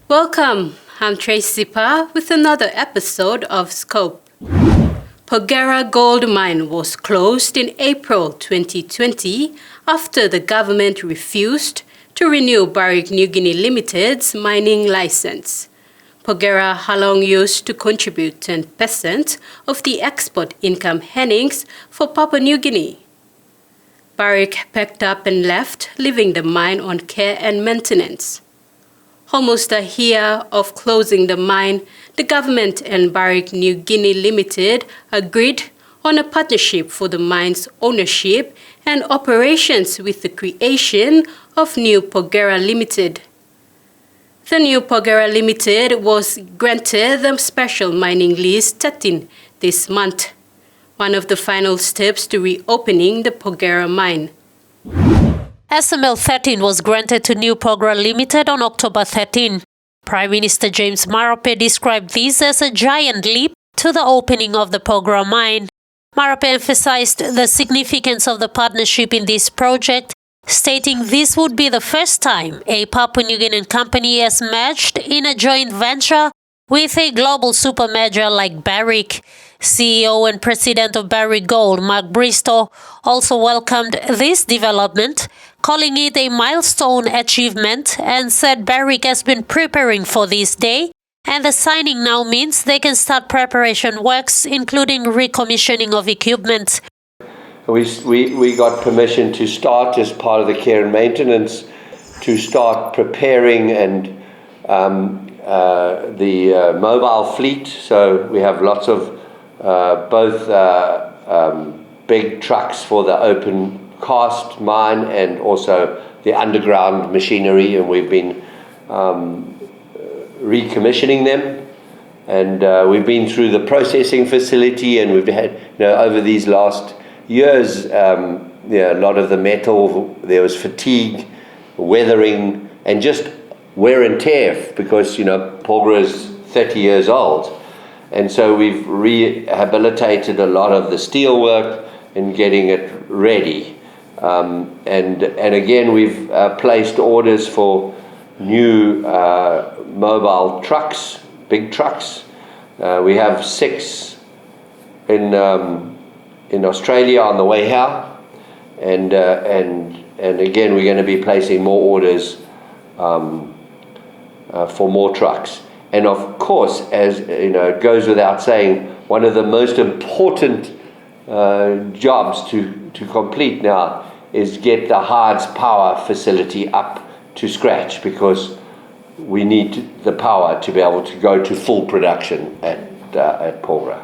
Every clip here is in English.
Welcome, I'm Tracy Pa with another episode of Scope. Porgera Gold Mine was closed in April 2020 after the government refused to renew Barrick Niugini Limited's mining license. Porgera had long used to contribute 10% of the export income earnings for Papua New Guinea. Barrick packed up and left, leaving the mine on care and maintenance. Almost a year of closing the mine, the government and Barrick Niugini Limited agreed on a partnership for the mine's ownership and operations with the creation of new Porgera Limited. The new Porgera Limited was granted the Special Mining Lease 13 this month, one of the final steps to reopening the Porgera Mine. SML 13 was granted to New Porgera Limited on October 13. Prime Minister James Marape described this as a giant leap to the opening of the Porgera Mine. Marape emphasized the significance of the partnership in this project, stating this would be the first time a Papua New Guinean company has merged in a joint venture with a global super major like Barrick. CEO and President of Barrick Gold, Mark Bristow, also welcomed this development, calling it a milestone achievement, and said Barrick has been preparing for this day, and the signing now means they can start preparation works, including recommissioning of equipment. We got permission to start, as part of the care and maintenance, to start preparing and the mobile fleet. So we have lots of both big trucks for the open cast mine and also the underground machinery, and we've been recommissioning them, and we've been through the processing facility, and we've had, over these last years, a lot of the metal, there was fatigue, weathering, and just wear and tear, because Porgera is 30 years old. And so we've rehabilitated a lot of the steel work and getting it ready. And again, we've placed orders for new mobile trucks, big trucks. We have 6 in Australia on the way here, and again, we're going to be placing more orders for more trucks. And of course, as it goes without saying, one of the most important jobs to complete now is get the Hards power facility up to scratch, because we need the power to be able to go to full production at Porgera.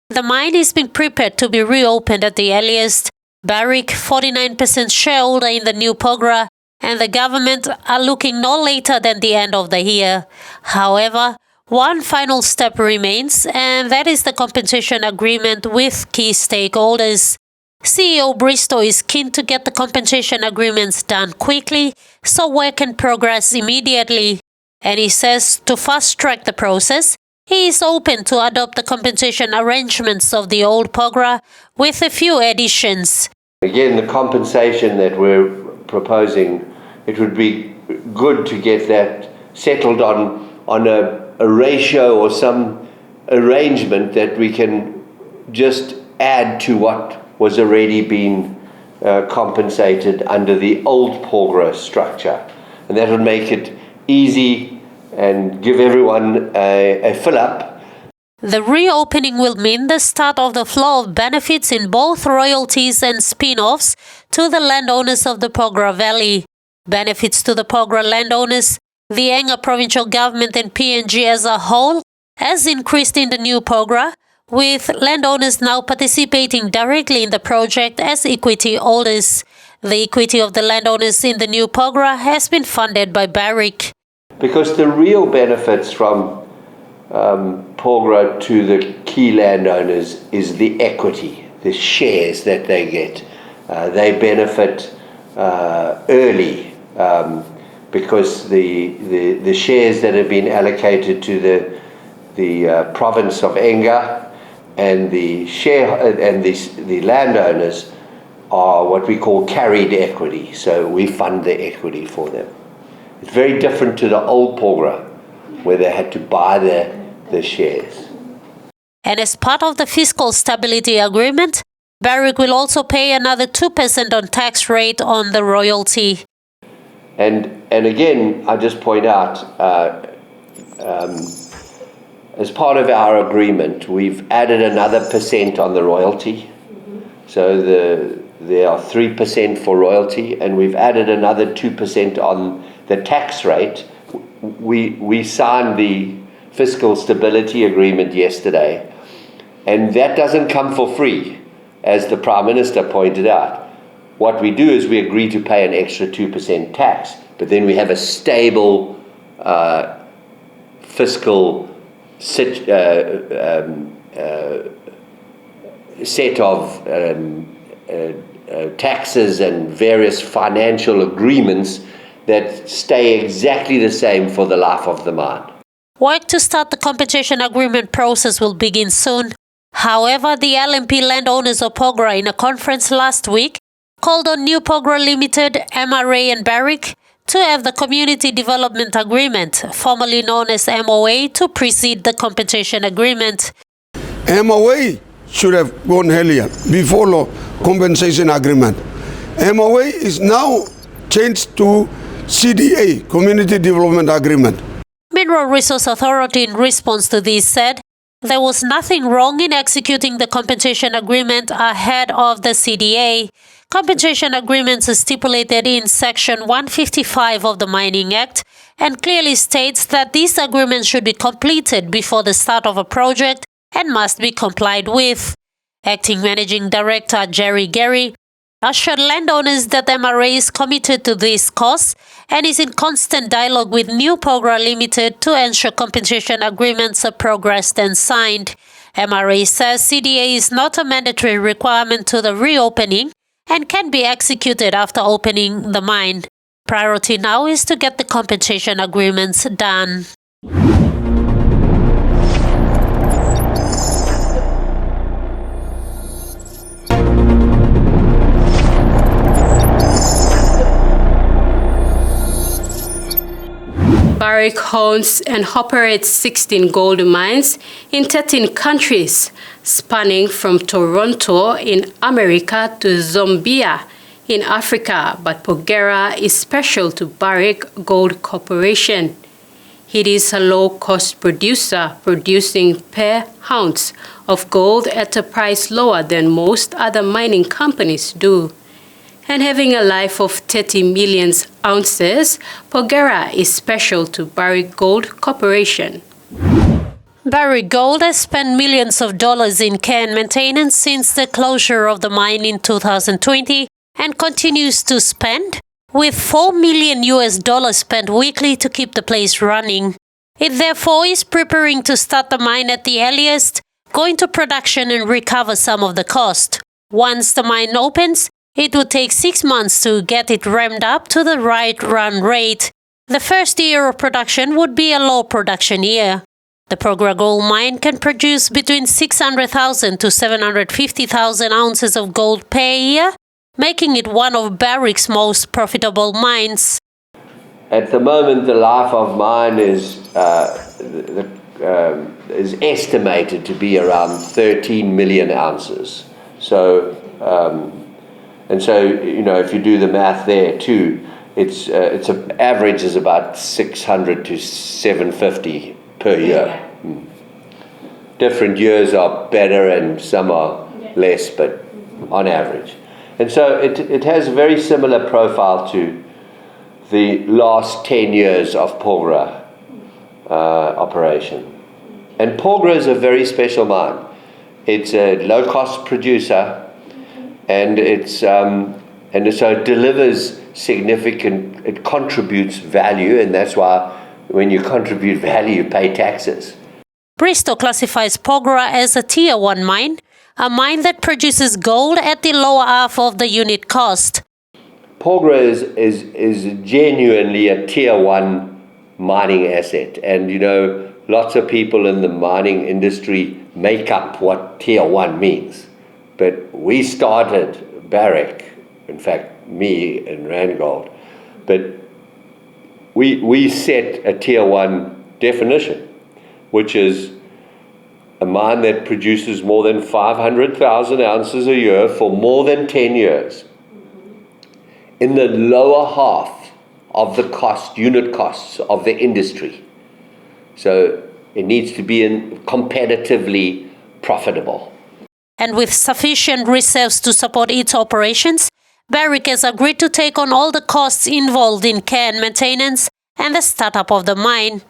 The mine is being prepared to be reopened at the earliest. Barrick, 49% shareholder in the new Porgera, and the government are looking no later than the end of the year. However, one final step remains, and that is the compensation agreement with key stakeholders. CEO Bristow is keen to get the compensation agreements done quickly so work can progress immediately. And he says to fast-track the process, he is open to adopt the compensation arrangements of the old Porgera with a few additions. Again, the compensation that we're proposing, it would be good to get that settled on a ratio or some arrangement that we can just add to what was already being compensated under the old Porgera structure. And that would make it easy and give everyone a fill-up. The reopening will mean the start of the flow of benefits in both royalties and spin-offs to the landowners of the Porgera Valley. Benefits to the Porgera landowners, the Enga provincial government and PNG as a whole has increased in the new Porgera, with landowners now participating directly in the project as equity holders. The equity of the landowners in the new Porgera has been funded by Barrick. Because the real benefits from Porgera to the key landowners is the equity, the shares that they get. They benefit early because the shares that have been allocated to the province of Enga and the landowners are what we call carried equity. So we fund the equity for them. It's very different to the old Porgera, where they had to buy the shares. And as part of the fiscal stability agreement, Barrick will also pay another 2% on tax rate on the royalty. And again, I just point out, as part of our agreement, we've added another % on the royalty. So there are 3% for royalty, and we've added another 2% on the tax rate. We signed the fiscal stability agreement yesterday, and that doesn't come for free, as the Prime Minister pointed out. What we do is we agree to pay an extra 2% tax, but then we have a stable fiscal set of taxes and various financial agreements that stay exactly the same for the life of the mine. Work to start the compensation agreement process will begin soon. However, the LMP landowners of Porgera, in a conference last week, called on New Porgera Limited, MRA and Barrick to have the Community Development Agreement, formerly known as MOA, to precede the compensation agreement. MOA should have gone earlier, before the compensation agreement. MOA is now changed to CDA, Community Development Agreement. Mineral Resource Authority, in response to this, said there was nothing wrong in executing the compensation agreement ahead of the CDA. Compensation agreements are stipulated in Section 155 of the Mining Act and clearly states that these agreements should be completed before the start of a project and must be complied with. Acting Managing Director Jerry Gary assured landowners that MRA is committed to these costs and is in constant dialogue with New Porgera Limited to ensure compensation agreements are progressed and signed. MRA says CDA is not a mandatory requirement to the reopening and can be executed after opening the mine. Priority now is to get the compensation agreements done. Barrick owns and operates 16 gold mines in 13 countries, spanning from Toronto in America to Zambia in Africa, but Porgera is special to Barrick Gold Corporation. It is a low-cost producer, producing per ounce of gold at a price lower than most other mining companies do. And having a life of 30 million ounces, Porgera is special to Barrick Gold Corporation. Barrick Gold has spent millions of dollars in care and maintenance since the closure of the mine in 2020 and continues to spend, with $4 million spent weekly to keep the place running. It therefore is preparing to start the mine at the earliest, go into production and recover some of the cost. Once the mine opens, it would take 6 months to get it ramped up to the right run rate. The first year of production would be a low production year. The Porgera Gold Mine can produce between 600,000 to 750,000 ounces of gold per year, making it one of Barrick's most profitable mines. At the moment, the life of mine is estimated to be around 13 million ounces. So, if you do the math there too, it's an average is about 600 to 750 per year. Different years are better and some are less, but on average. And so it has a very similar profile to the last 10 years of Porgera operation. And Porgera is a very special mine. It's a low-cost producer, and so it delivers significant, it contributes value, and that's why when you contribute value, you pay taxes. Bristow classifies Porgera as a Tier 1 mine, a mine that produces gold at the lower half of the unit cost. Porgera is genuinely a Tier 1 mining asset, and lots of people in the mining industry make up what Tier 1 means. But we started Barrick, in fact, me and Randgold, but we set a Tier 1 definition, which is a mine that produces more than 500,000 ounces a year for more than 10 years in the lower half of the unit costs of the industry. So it needs to be competitively profitable. And with sufficient reserves to support its operations, Barrick has agreed to take on all the costs involved in care and maintenance and the startup of the mine.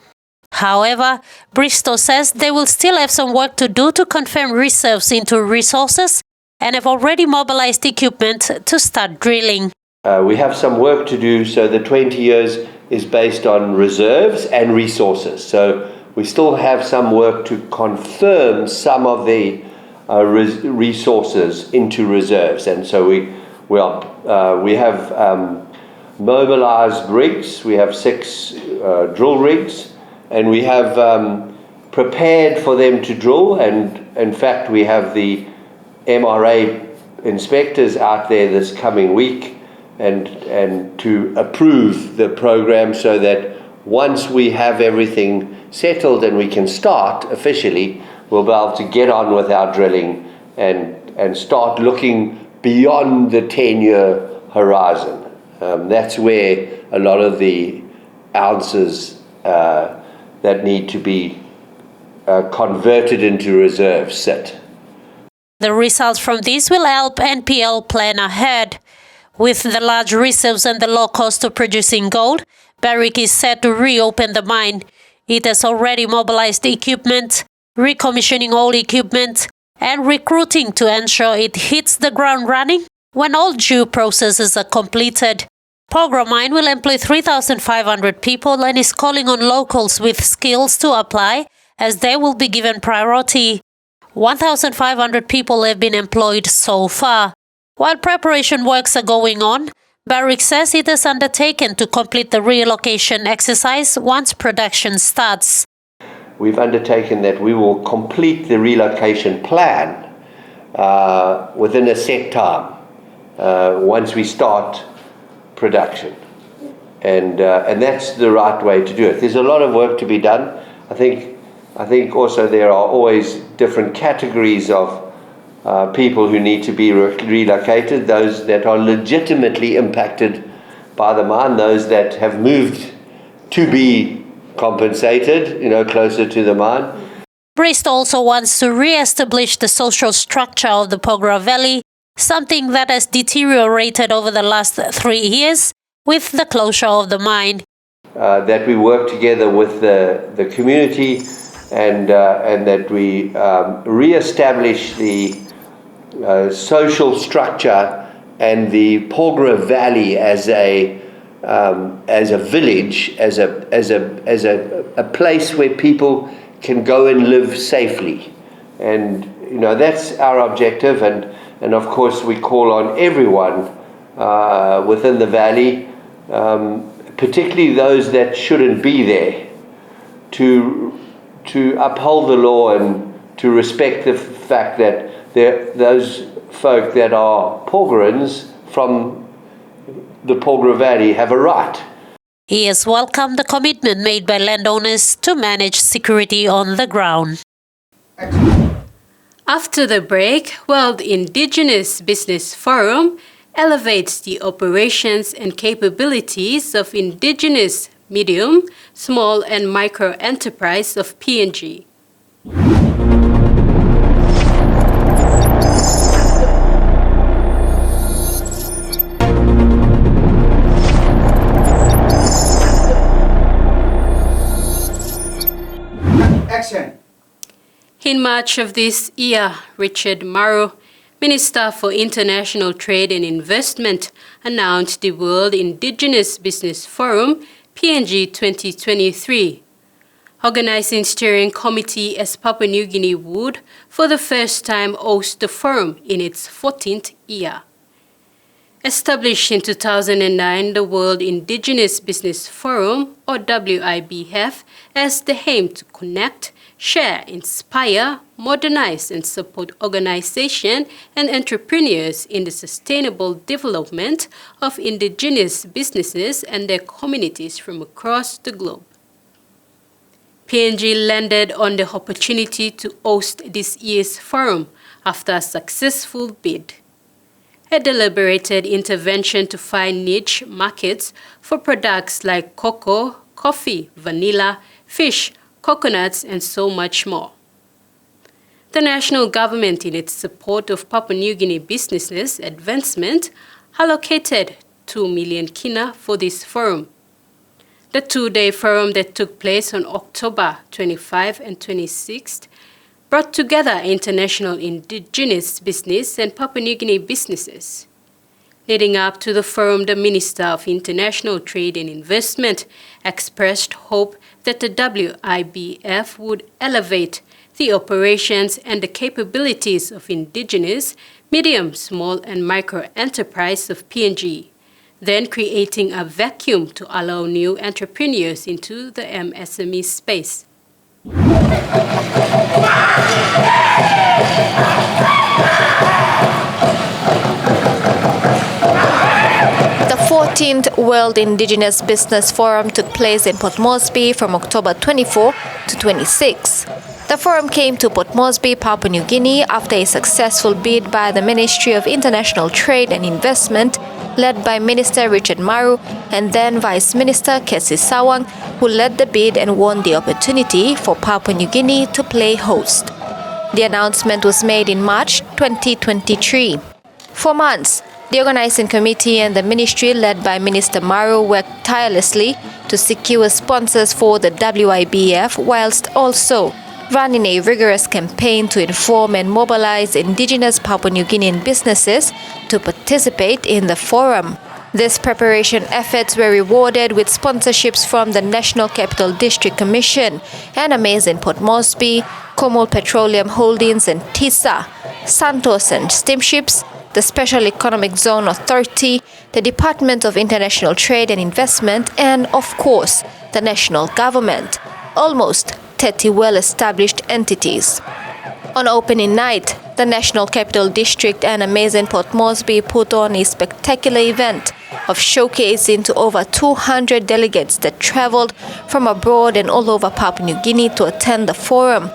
However, Bristow says they will still have some work to do to confirm reserves into resources and have already mobilized equipment to start drilling. We have some work to do, so the 20 years is based on reserves and resources. So we still have some work to confirm some of the resources into reserves. And so we have mobilized rigs. We have 6 drill rigs, and we have prepared for them to drill. And in fact, we have the MRA inspectors out there this coming week and to approve the program, so that once we have everything settled and we can start officially, we'll be able to get on with our drilling and start looking beyond the 10-year horizon. That's where a lot of the ounces that need to be converted into reserves sit. The results from this will help NPL plan ahead. With the large reserves and the low cost of producing gold, Barrick is set to reopen the mine. It has already mobilized equipment, recommissioning all equipment, and recruiting to ensure it hits the ground running when all due processes are completed. Porgera Mine will employ 3,500 people and is calling on locals with skills to apply, as they will be given priority. 1,500 people have been employed so far. While preparation works are going on, Barrick says it has undertaken to complete the relocation exercise once production starts. We've undertaken that we will complete the relocation plan within a set time once we start production. And that's the right way to do it. There's a lot of work to be done. I think also there are always different categories of people who need to be relocated, those that are legitimately impacted by the mine, those that have moved to be compensated, closer to the mine. Bristow also wants to re-establish the social structure of the Porgera Valley, something that has deteriorated over the last 3 years with the closure of the mine. That we work together with the community and that we re-establish the social structure and the Porgera Valley as a village, as a place where people can go and live safely, and that's our objective. And of course we call on everyone within the valley, particularly those that shouldn't be there, to uphold the law and to respect the fact that those folk that are Porgerans from the Porgera Valley have a right. He has welcomed the commitment made by landowners to manage security on the ground. After the break, World Indigenous Business Forum elevates the operations and capabilities of indigenous medium, small and micro enterprise of PNG. In March of this year, Richard Maro, Minister for International Trade and Investment, announced the World Indigenous Business Forum, PNG 2023. Organizing steering committee as Papua New Guinea would, for the first time, host the forum in its 14th year. Established in 2009, the World Indigenous Business Forum, or WIBF, has the aim to connect, share, inspire, modernize, and support organizations and entrepreneurs in the sustainable development of indigenous businesses and their communities from across the globe. PNG landed on the opportunity to host this year's forum after a successful bid. A deliberated intervention to find niche markets for products like cocoa, coffee, vanilla, fish, coconuts, and so much more. The national government, in its support of Papua New Guinea businesses advancement, allocated 2 million kina for this forum. The two-day forum that took place on October 25 and 26 brought together international indigenous business and Papua New Guinea businesses. Leading up to the forum, the Minister of International Trade and Investment expressed hope that the WIBF would elevate the operations and the capabilities of indigenous, medium, small, and micro enterprise of PNG, then creating a vacuum to allow new entrepreneurs into the MSME space. The 14th World Indigenous Business Forum took place in Port Moresby from October 24 to 26. The forum came to Port Moresby, Papua New Guinea after a successful bid by the Ministry of International Trade and Investment, led by Minister Richard Maru and then Vice Minister Kesi Sawang, who led the bid and won the opportunity for Papua New Guinea to play host. The announcement was made in March 2023. For months, the organizing committee and the ministry, led by Minister Maru, worked tirelessly to secure sponsors for the WIBF, whilst also running a rigorous campaign to inform and mobilize indigenous Papua New Guinean businesses to participate in the forum. These preparation efforts were rewarded with sponsorships from the National Capital District Commission, NMAs in Port Moresby, Comol Petroleum Holdings and TISA, Santos and Steamships, the Special Economic Zone Authority, the Department of International Trade and Investment, and, of course, the national government. Almost 30 well-established entities. On opening night, the National Capital District and Amazing Port Moresby put on a spectacular event of showcasing to over 200 delegates that traveled from abroad and all over Papua New Guinea to attend the forum.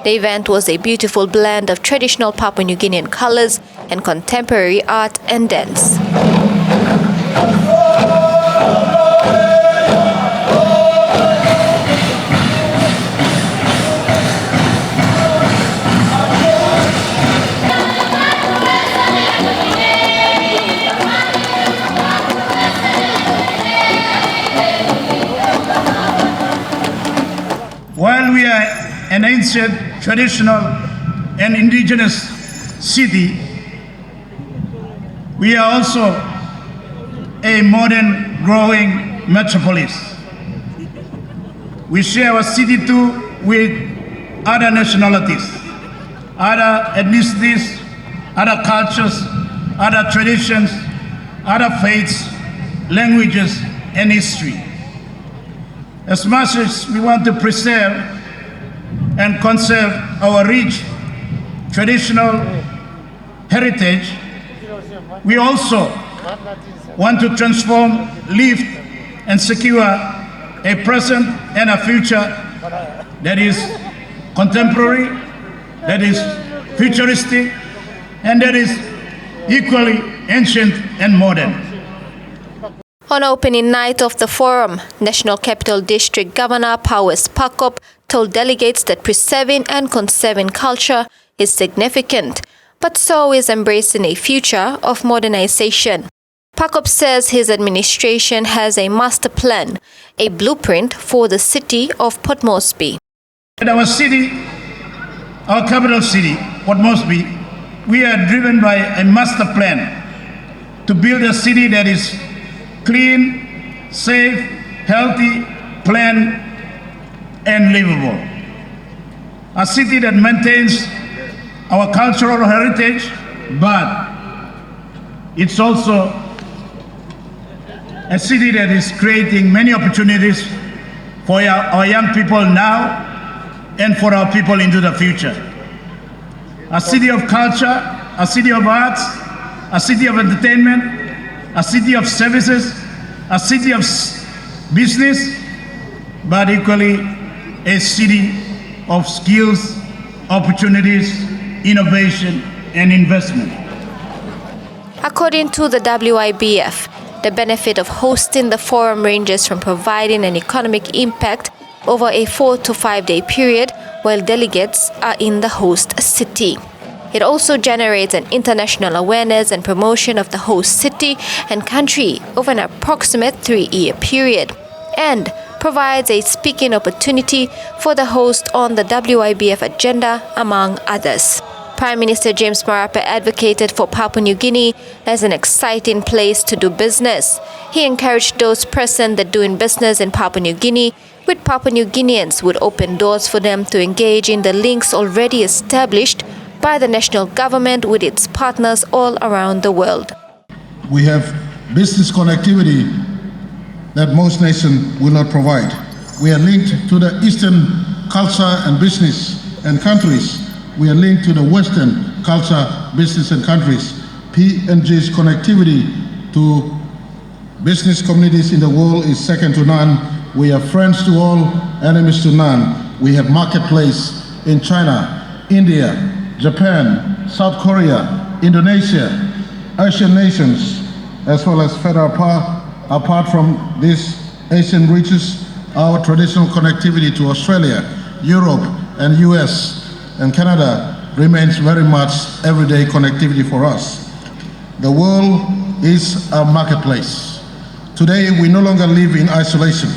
The event was a beautiful blend of traditional Papua New Guinean colors and contemporary art and dance. While we are an ancient, traditional, and indigenous city, we are also a modern, growing metropolis. We share our city too with other nationalities, other ethnicities, other cultures, other traditions, other faiths, languages, and history. As much as we want to preserve and conserve our rich traditional heritage, we also want to transform, lift, and secure a present and a future that is contemporary, that is futuristic, and that is equally ancient and modern. On opening night of the forum, National Capital District Governor Powers Pakop told delegates that preserving and conserving culture is significant, but so is embracing a future of modernization. Pakop says his administration has a master plan, a blueprint for the city of Port Moresby. In our city, our capital city, Port Moresby, we are driven by a master plan to build a city that is clean, safe, healthy, planned, and livable. A city that maintains our cultural heritage, but it's also a city that is creating many opportunities for our young people now and for our people into the future. A city of culture, a city of arts, a city of entertainment, a city of services, a city of business, but equally a city of skills, opportunities, innovation, and investment. According to the WIBF, the benefit of hosting the forum ranges from providing an economic impact over a 4 to 5 day period while delegates are in the host city. It also generates an international awareness and promotion of the host city and country over an approximate 3-year period, and provides a speaking opportunity for the host on the WIBF agenda, among others. Prime Minister James Marape advocated for Papua New Guinea as an exciting place to do business. He encouraged those present that doing business in Papua New Guinea with Papua New Guineans would open doors for them to engage in the links already established by the national government with its partners all around the world. We have business connectivity that most nations will not provide. We are linked to the Eastern culture and business and countries. We are linked to the Western culture, business and countries. PNG's connectivity to business communities in the world is second to none. We are friends to all, enemies to none. We have marketplace in China, India, Japan, South Korea, Indonesia, Asian nations, as well as further apart from these Asian reaches, our traditional connectivity to Australia, Europe, and US and Canada remains very much everyday connectivity for us. The world is a marketplace. Today, we no longer live in isolation.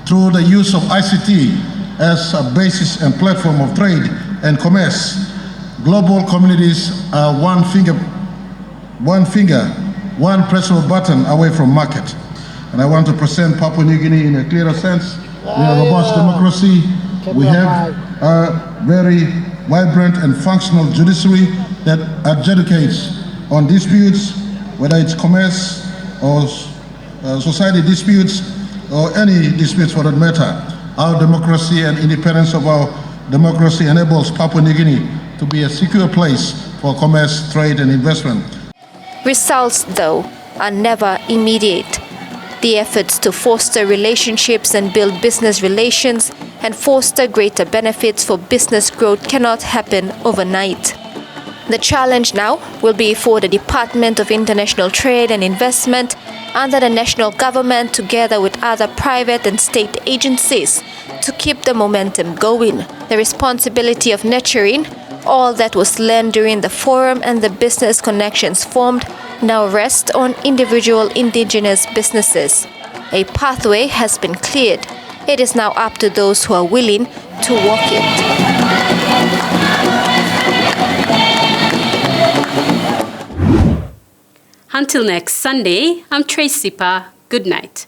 Through the use of ICT as a basis and platform of trade and commerce, global communities are one press of a button away from market. And I want to present Papua New Guinea in a clearer sense. We have a robust democracy. We have a very vibrant and functional judiciary that adjudicates on disputes, whether it's commerce or society disputes or any disputes for that matter. Our democracy and independence of our democracy enables Papua New Guinea to be a secure place for commerce, trade, and investment. Results, though, are never immediate. The efforts to foster relationships and build business relations and foster greater benefits for business growth cannot happen overnight. The challenge now will be for the Department of International Trade and Investment under the national government together with other private and state agencies to keep the momentum going. The responsibility of nurturing all that was learned during the forum and the business connections formed now rest on individual indigenous businesses. A pathway has been cleared. It is now up to those who are willing to walk it. Until next Sunday, I'm Tracy Pa. Good night.